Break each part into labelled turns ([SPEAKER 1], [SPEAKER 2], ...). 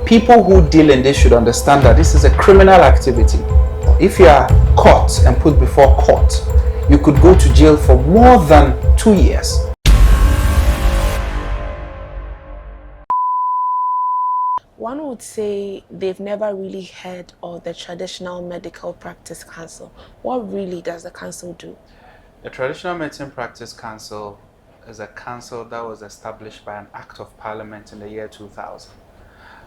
[SPEAKER 1] people who deal in this should understand that this is a criminal activity. If you are caught and put before court, you could go to jail for more than 2 years.
[SPEAKER 2] One would say they've never really heard of the Traditional Medical Practice Council. What really does the council do?
[SPEAKER 1] The Traditional Medicine Practice Council is a council that was established by an Act of Parliament in the year 2000.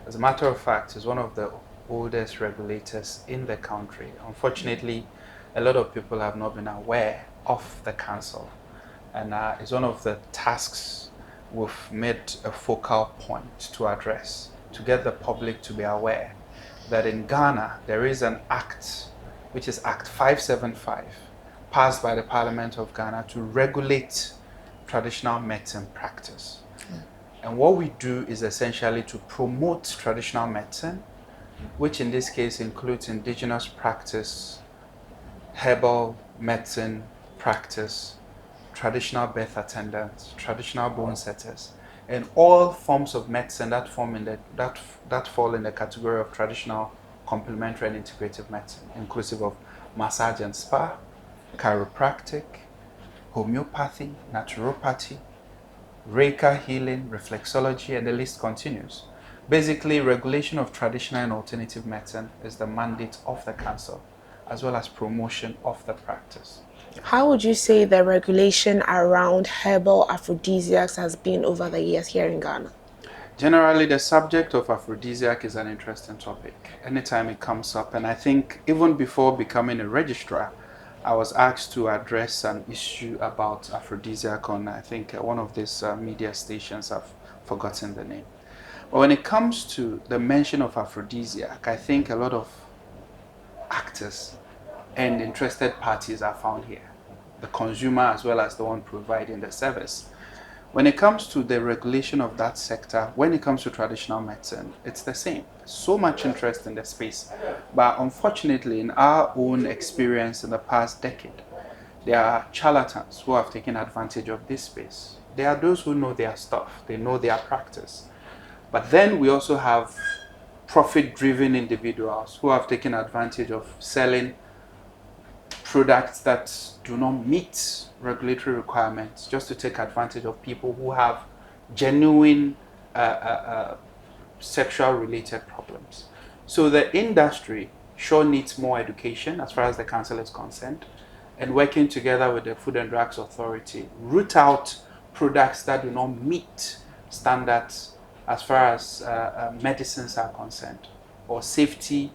[SPEAKER 1] As a matter of fact, it's one of the oldest regulators in the country. Unfortunately, a lot of people have not been aware of the council, and it's one of the tasks we've made a focal point to address, to get the public to be aware that in Ghana there is an act, which is Act 575, passed by the Parliament of Ghana to regulate traditional medicine practice. And what we do is essentially to promote traditional medicine, which in this case includes indigenous practice, herbal medicine practice, traditional birth attendants, traditional bone setters, and all forms of medicine that fall in the category of traditional, complementary, and integrative medicine, inclusive of massage and spa, chiropractic, homeopathy, naturopathy, Reiki healing, reflexology, and the list continues. Basically, regulation of traditional and alternative medicine is the mandate of the council, as well as promotion of the practice.
[SPEAKER 2] How would you say the regulation around herbal aphrodisiacs has been over the years here in Ghana?
[SPEAKER 1] Generally, the subject of aphrodisiac is an interesting topic anytime it comes up, and I think even before becoming a registrar, I was asked to address an issue about aphrodisiac on, I think, one of these media stations. I've forgotten the name. But when it comes to the mention of aphrodisiac, I think a lot of actors and interested parties are found here, the consumer as well as the one providing the service. When it comes to the regulation of that sector, when it comes to traditional medicine, it's the same. So much interest in the space. But unfortunately, in our own experience in the past decade, there are charlatans who have taken advantage of this space. There are those who know their stuff, they know their practice. But then we also have profit-driven individuals who have taken advantage of selling products that do not meet regulatory requirements just to take advantage of people who have genuine sexual related problems. So the industry sure needs more education as far as the council is concerned, and working together with the Food and Drugs Authority, root out products that do not meet standards as far as medicines are concerned, or safety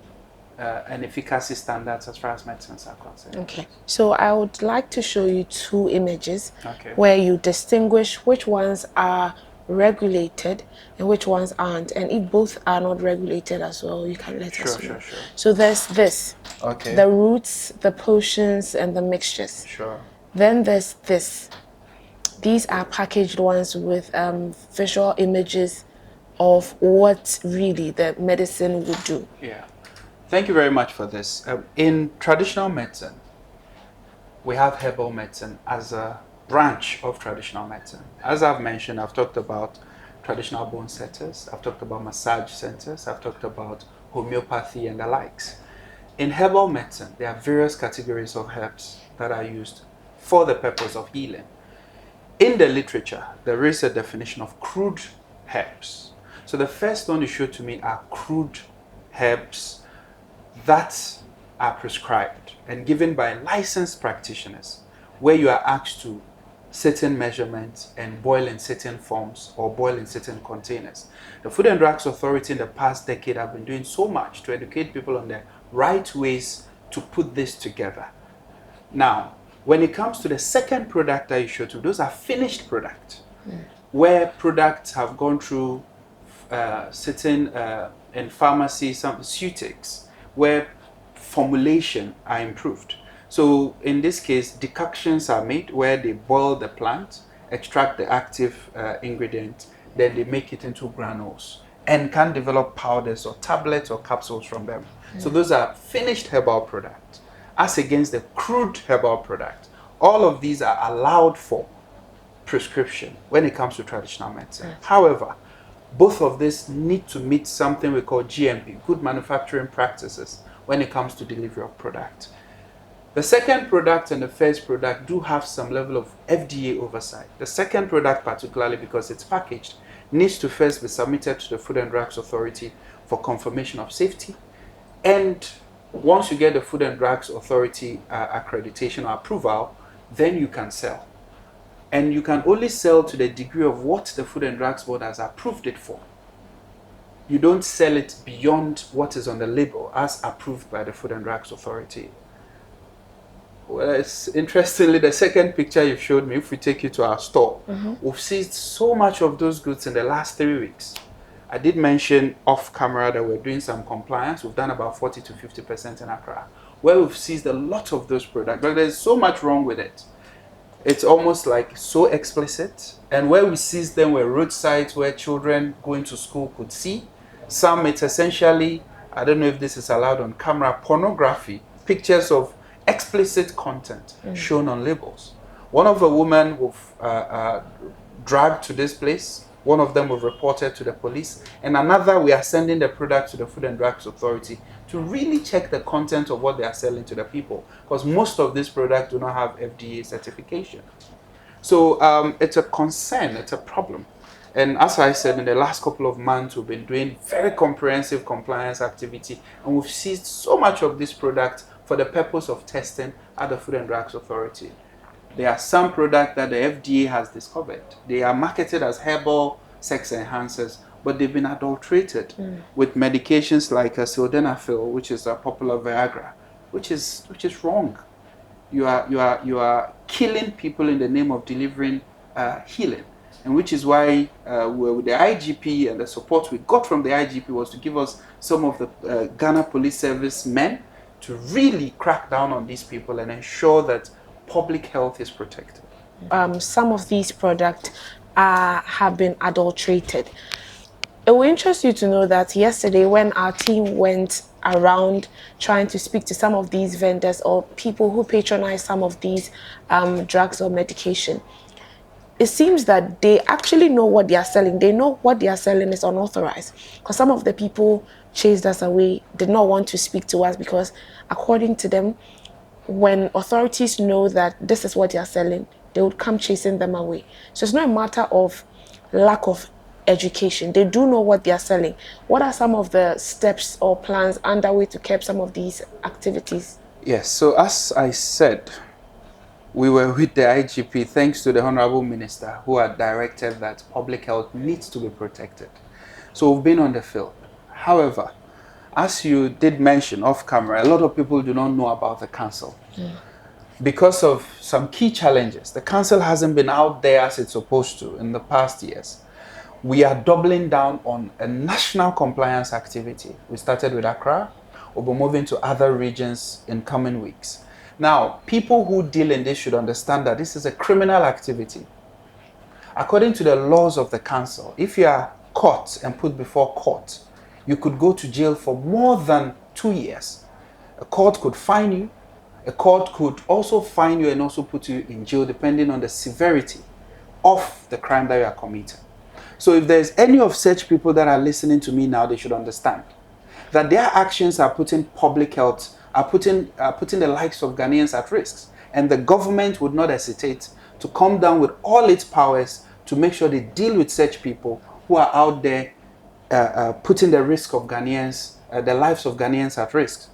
[SPEAKER 1] and efficacy standards as far as medicines are concerned.
[SPEAKER 2] Okay, so I would like to show you two images where you distinguish which ones are regulated and which ones aren't, and if both are not regulated as well, you can let us know.
[SPEAKER 1] Sure.
[SPEAKER 2] So there's this, the roots, the potions, and the mixtures. Then there's this. These are packaged ones with visual images of what really the medicine would do.
[SPEAKER 1] Thank you very much for this. In traditional medicine, we have herbal medicine as a branch of traditional medicine. As I've mentioned, I've talked about traditional bone setters, I've talked about massage centers, I've talked about homeopathy and the likes. In herbal medicine, there are various categories of herbs that are used for the purpose of healing. In the literature, there is a definition of crude herbs. So the first one you showed to me are crude herbs that are prescribed and given by licensed practitioners, where you are asked to certain measurements and boil in certain forms or boil in certain containers. The Food and Drugs Authority in the past decade have been doing so much to educate people on the right ways to put this together. Now, when it comes to the second product that you showed to, those are finished products, where products have gone through certain in pharmacy, some pharmaceutics, where formulation are improved. So in this case, decoctions are made where they boil the plant, extract the active ingredient, then they make it into granules and can develop powders or tablets or capsules from them. So those are finished herbal products, as against the crude herbal product. All of these are allowed for prescription when it comes to traditional medicine. However, Both of these need to meet something we call GMP, good manufacturing practices, when it comes to delivery of product. The second product and the first product do have some level of FDA oversight. The second product, particularly because it's packaged, needs to first be submitted to the Food and Drugs Authority for confirmation of safety. And once you get the Food and Drugs Authority accreditation or approval, then you can sell. And you can only sell to the degree of what the Food and Drugs Board has approved it for. You don't sell it beyond what is on the label as approved by the Food and Drugs Authority. Well, interestingly, the second picture you showed me, if we take you to our store, we've seized so much of those goods in the last 3 weeks. I did mention off camera that we're doing some compliance. We've done about 40 to 50% in Accra, where we've seized a lot of those products. But there's so much wrong with it. It's almost like so explicit. And where we seized them were roadsides where children going to school could see. Some, it's essentially, I don't know if this is allowed on camera, pornography, pictures of explicit content shown on labels. One of the women we've dragged to this place. One of them was reported to the police, and another we are sending the product to the Food and Drugs Authority to really check the content of what they are selling to the people, because most of these products do not have FDA certification. So it's a concern, it's a problem. And as I said, in the last couple of months, we've been doing very comprehensive compliance activity, and we've seized so much of this product for the purpose of testing at the Food and Drugs Authority. There are some products that the FDA has discovered. They are marketed as herbal sex enhancers, but they've been adulterated with medications like sildenafil, which is a popular Viagra, which is wrong. You are killing people in the name of delivering healing, and which is why with the IGP and the support we got from the IGP was to give us some of the Ghana Police Service men to really crack down on these people and ensure that public health is protected.
[SPEAKER 2] Some of these products have been adulterated. It will interest you to know that yesterday when our team went around trying to speak to some of these vendors or people who patronize some of these drugs or medication, it seems that they actually know what they are selling. They know what they are selling is unauthorized. Because some of the people chased us away, did not want to speak to us because according to them, when authorities know that this is what they are selling, they would come chasing them away. So it's not a matter of lack of education. They do know what they are selling. What are some of the steps or plans underway to curb some of these activities?
[SPEAKER 1] Yes, so as I said, we were with the IGP thanks to the Honorable Minister who had directed that public health needs to be protected. So we've been on the field. However, as you did mention off camera, a lot of people do not know about the council. Because of some key challenges, the council hasn't been out there as it's supposed to in the past years. We are doubling down on a national compliance activity. We started with Accra. We'll be moving to other regions in coming weeks. Now, people who deal in this should understand that this is a criminal activity. According to the laws of the council, if you are caught and put before court, you could go to jail for more than 2 years. A court could fine you. A court could also fine you and also put you in jail depending on the severity of the crime that you are committing. So if there's any of such people that are listening to me now, they should understand that their actions are putting public health, are putting the lives of Ghanaians at risk. And the government would not hesitate to come down with all its powers to make sure they deal with such people who are out there putting the risk of Ghanaians, the lives of Ghanaians at risk.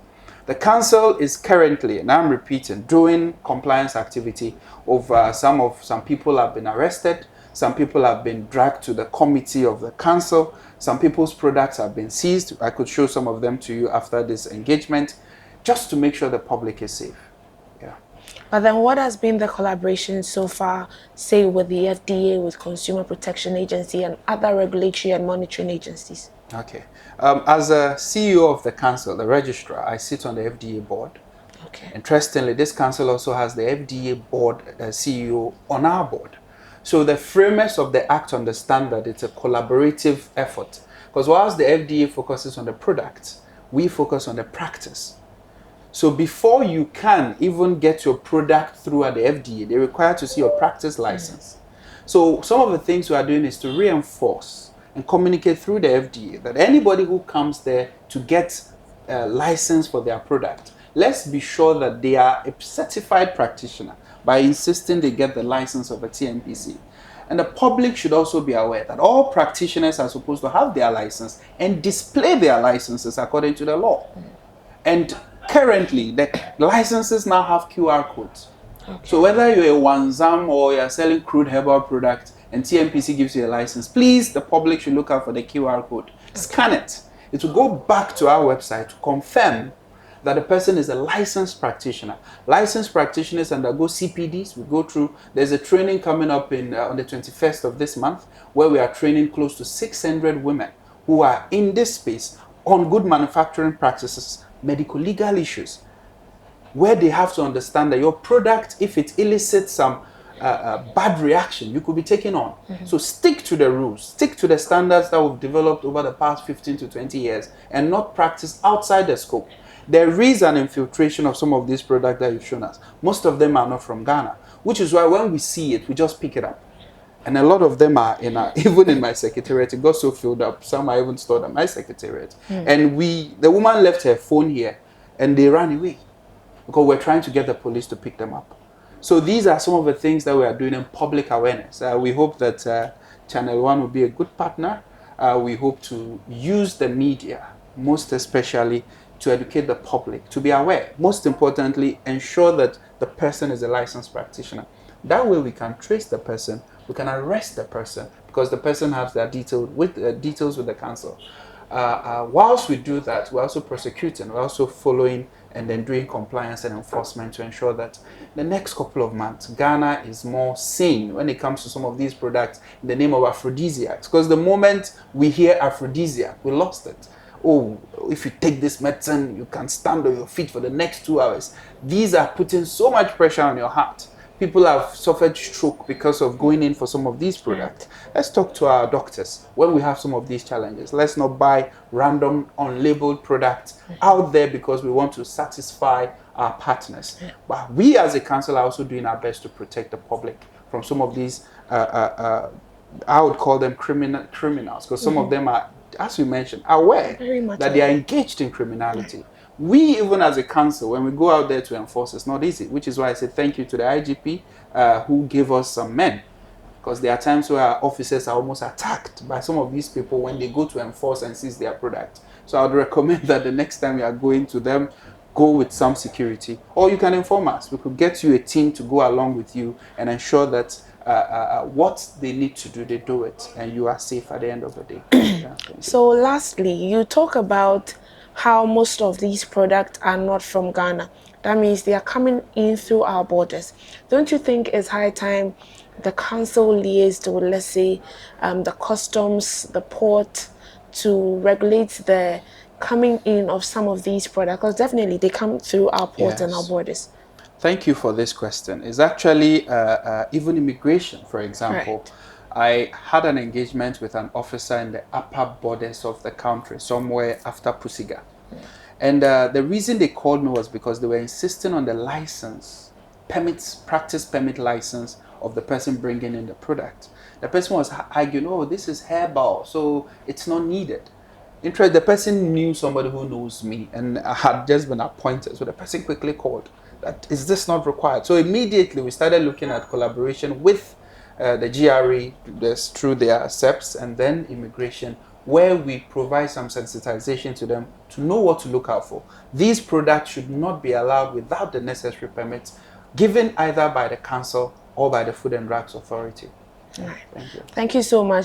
[SPEAKER 1] The council is currently, and I'm repeating, doing compliance activity over some people have been arrested, some people have been dragged to the committee of the council, some people's products have been seized. I could show some of them to you after this engagement, just to make sure the public is safe. Yeah.
[SPEAKER 2] But then what has been the collaboration so far, say with the FDA, with Consumer Protection Agency and other regulatory and monitoring agencies?
[SPEAKER 1] Okay. As a CEO of the council, the registrar, I sit on the FDA board.
[SPEAKER 2] Okay.
[SPEAKER 1] Interestingly, this council also has the FDA board CEO on our board. So the framers of the act understand that it's a collaborative effort. Because whilst the FDA focuses on the product, we focus on the practice. So before you can even get your product through at the FDA, they require to see your practice license. So some of the things we are doing is to reinforce and communicate through the FDA that anybody who comes there to get a license for their product, let's be sure that they are a certified practitioner by insisting they get the license of a Tmpc. And the public should also be aware that all practitioners are supposed to have their license and display their licenses according to the law. And currently, the licenses now have QR codes. Okay. So whether you're a Wanzam or you're selling crude herbal product and Tmpc gives you a license, please, the public should look out for the QR code. Okay. Scan it. It will go back to our website to confirm that the person is a licensed practitioner. Licensed practitioners undergo CPDs. We go through, there's a training coming up on the 21st of this month where we are training close to 600 women who are in this space on good manufacturing practices, medical legal issues, where they have to understand that your product, if it elicits some bad reaction, you could be taken on. So stick to the rules, stick to the standards that we've developed over the past 15 to 20 years and not practice outside the scope. There is an infiltration of some of these products that you've shown us. Most of them are not from Ghana, which is why when we see it, we just pick it up. And a lot of them are even in my secretariat. It got so filled up. Some are even stored at my secretariat. And the woman left her phone here and they ran away because we're trying to get the police to pick them up. So these are some of the things that we are doing in public awareness. We hope that Channel One will be a good partner. We hope to use the media, most especially, to educate the public, to be aware. Most importantly, ensure that the person is a licensed practitioner. That way we can trace the person, we can arrest the person, because the person has their details with the council. Whilst we do that, we're also prosecuting, we're also following and then doing compliance and enforcement to ensure that the next couple of months, Ghana is more sane when it comes to some of these products in the name of aphrodisiacs. Because the moment we hear aphrodisiac, we lost it. Oh, if you take this medicine, you can stand on your feet for the next 2 hours. These are putting so much pressure on your heart. People have suffered stroke because of going in for some of these products. Let's talk to our doctors when we have some of these challenges. Let's not buy random unlabeled products out there because we want to satisfy our partners. But we as a council are also doing our best to protect the public from some of these, I would call them criminals, because some of them are, as you mentioned, aware that they are engaged in criminality. We, even as a council, when we go out there to enforce, it's not easy, which is why I say thank you to the IGP who gave us some men, because there are times where our officers are almost attacked by some of these people when they go to enforce and seize their product. So I would recommend that the next time you are going to them, go with some security, or you can inform us. We could get you a team to go along with you and ensure that what they need to do, they do it, and you are safe at the end of the day. Yeah,
[SPEAKER 2] so lastly, you talk about how most of these products are not from Ghana. That means they are coming in through our borders. Don't you think it's high time the council liaised with, let's say, the customs, the port, to regulate the coming in of some of these products? Because definitely they come through our port and our borders.
[SPEAKER 1] Thank you for this question. It's actually even immigration, for example. Right. I had an engagement with an officer in the upper borders of the country, somewhere after Pusiga. And the reason they called me was because they were insisting on the license, practice permit license of the person bringing in the product. The person was arguing, oh, this is Herbal, so it's not needed. The person knew somebody who knows me and I had just been appointed. So the person quickly called, is this not required? So immediately we started looking at collaboration with the GRA, through their SEPs, and then immigration, where we provide some sensitization to them to know what to look out for. These products should not be allowed without the necessary permits given either by the council or by the Food and Drugs Authority.
[SPEAKER 2] Right. Thank you. Thank you so much.